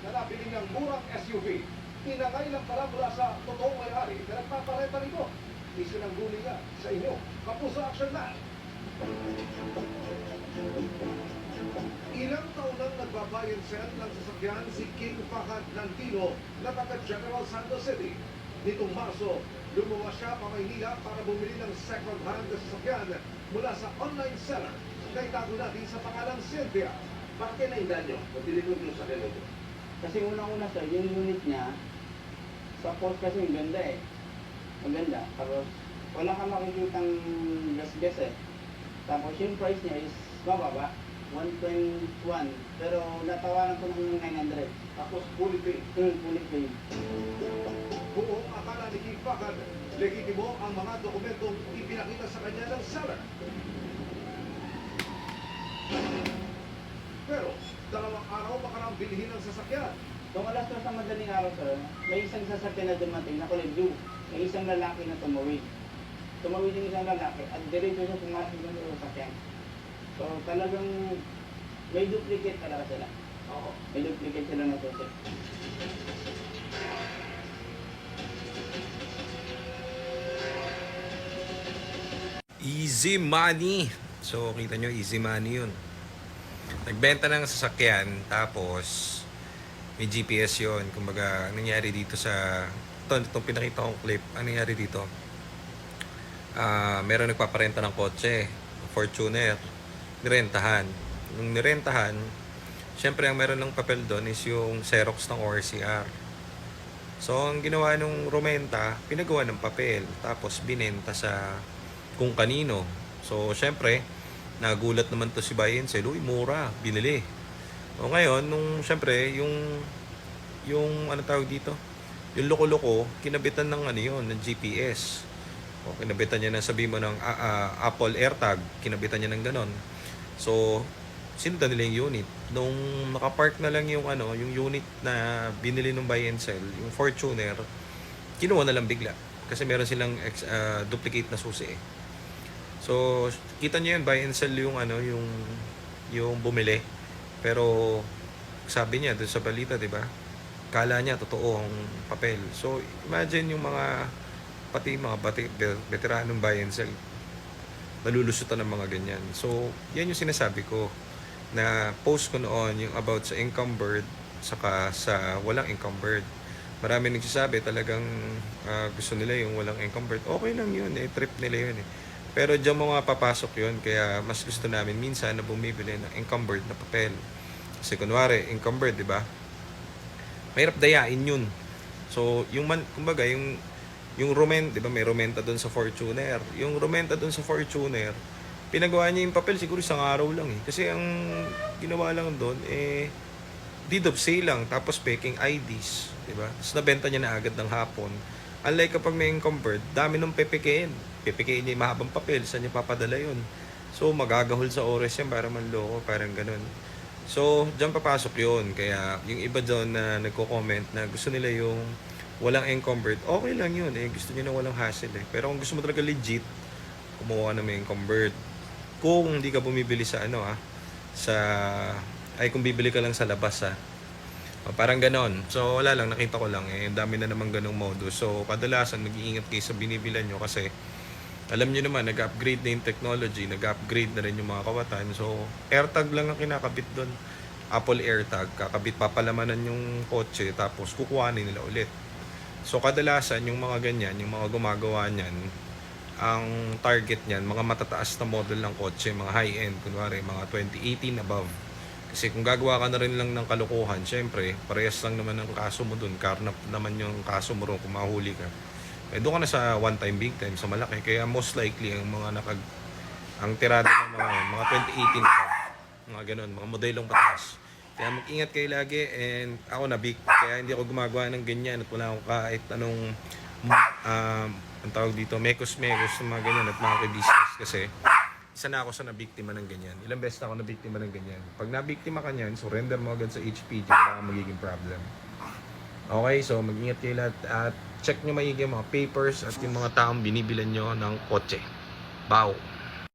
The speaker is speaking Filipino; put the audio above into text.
na nabili ng murang SUV. Tinangay lang pala mula sa totoong may-ari na nagpaparenta nito. Isinangguni nga sa inyo. Kapuso Action Man. Ilang taon nang nagbabuy and sell ng sasakyan si King Fahad Nantino na taga General Santos City. Nitong Marso, lumuwas siya pa Maynila para bumili ng second-hand na sasakyan mula sa online seller na itago natin sa pangalang Cynthia. Bakit naindan nyo? Mabili ko yung sakyan nito. Kasi unang-una sir, yung unit niya, sa post kasi yung ganda eh. Maganda. Tapos, wala kang makikitang gas-gas eh. Tapos yung price niya is mababa. 1.1. Pero natawaran ko ng 900. Tapos fully paid. Fully paid. Buong akala ni King Fahad, legitimo ang mga dokumentong ipinakita sa kanya ng seller. Pero, dalawang araw pa ka nang bilhin ng sasakyan. Kung alas 2 sa madaling araw sir, may isang sasakyan na dumating na kulay blue. May isang lalaki na tumawid. Tumawid yung isang lalaki at diretso siya pumasok ng sasakyan. So talagang may duplicate talaga sila. Oo. May duplicate sila na susi. Easy money. So, kita nyo, easy money yun. Nagbenta ng sasakyan, tapos may GPS yun. Kumbaga, anong nangyari dito sa... Itong pinakita kong clip, anong nangyari dito? Meron nagpaparenta ng kotse, Fortuner, nirentahan. Nung nirentahan, syempre ang meron ng papel doon is yung Xerox ng ORCR. So, ang ginawa nung rumenta, pinagawa ng papel, tapos binenta sa kung kanino. So, syempre, nagulat naman to si buy and sell, uy, mura, binili. O ngayon, nung syempre, yung ano tawag dito? Yung loko-loko, kinabitan ng ano yun, ng GPS. O kinabitan niya na sabi mo ng Apple AirTag, kinabitan niya ng ganon. So, sinundan nila yung unit. Nung nakapark na lang yung ano, yung unit na binili ng buy and sell, yung Fortuner, kinuha na lang bigla. Kasi meron silang duplicate na susi eh. So, kita niyo yun, buy and sell yung ano, yung bumili. Pero sabi niya doon sa balita, 'di ba? Kala niya totoo ang papel. So, imagine yung mga pati mga veteranong buy and sell nalulusutan ng mga ganyan. So, yan yung sinasabi ko na post ko noon yung about sa encumbered saka sa walang encumbered. Marami nagsasabi talagang gusto nila yung walang encumbered. Okay lang yun eh, trip nila yun eh. Pero diyan mo nga papasok yun, kaya mas gusto namin minsan na bumibili ng encumbered na papel. Kasi kunwari, encumbered, di ba? Mahirap dayain yun. So, kumbaga, yung di ba, may rumenta doon sa Fortuner. Yung rumenta doon sa Fortuner, pinagawa niya yung papel siguro isang araw lang eh. Kasi ang ginawa lang doon, deed of sale lang, tapos peking IDs, di ba? Tapos nabenta niya na agad ng hapon. Unlike kapag may encumbered, dami nung pepekein. Pepekein niya yung mahabang papel, saan niya papadala yun? So, magagahol sa oras yan para manloko, parang ganun. So, dyan papasok yun. Kaya, yung iba doon na nagko-comment na gusto nila yung walang encumbered, okay lang yun eh. Gusto niyo na walang hassle eh. Pero kung gusto mo talaga legit, kumuha na may encumbered. Kung hindi ka bumibili sa kung bibili ka lang sa labas parang ganon. So, wala lang, nakita ko lang eh. Dami na namang ganong modus. So, kadalasan, mag-iingat kayo sa binibilan nyo kasi alam nyo naman, nag-upgrade na yung technology, nag-upgrade na rin yung mga kawatan. So, AirTag lang ang kinakabit doon. Apple AirTag, kakabit, papalamanan yung kotse, tapos kukuhanin nila ulit. So, kadalasan, yung mga ganyan, yung mga gumagawa niyan, ang target niyan, mga matataas na model ng kotse, mga high-end, kunwari, mga 2018 above. Kasi kung gagawa ka na rin lang ng kalokohan, syempre, parehas lang naman ang kaso mo dun. Karnap naman yung kaso mo rin kung mahuli ka. Eh, doon ka na sa one time, big time, sa malaki. Kaya most likely, ang tirada ng mga 2018 pa, mga ganun, mga modelong pataas. Kaya mag-ingat kayo lagi, and ako na big. Kaya hindi ako gumagawa ng ganyan at wala akong kahit anong ang tawag dito, mekos-mekos, mga ganyan at mga business kasi isa na ako sa nabiktima ng ganyan. Ilang beses na ako nabiktima ng ganyan. Pag nabiktima ka niyan, surrender mo agad sa HPG, wala kang magiging problem. Okay, so mag-ingat kayo lahat at check nyo maigi mga papers at yung mga taong binibilan nyo ng kotse. Bow!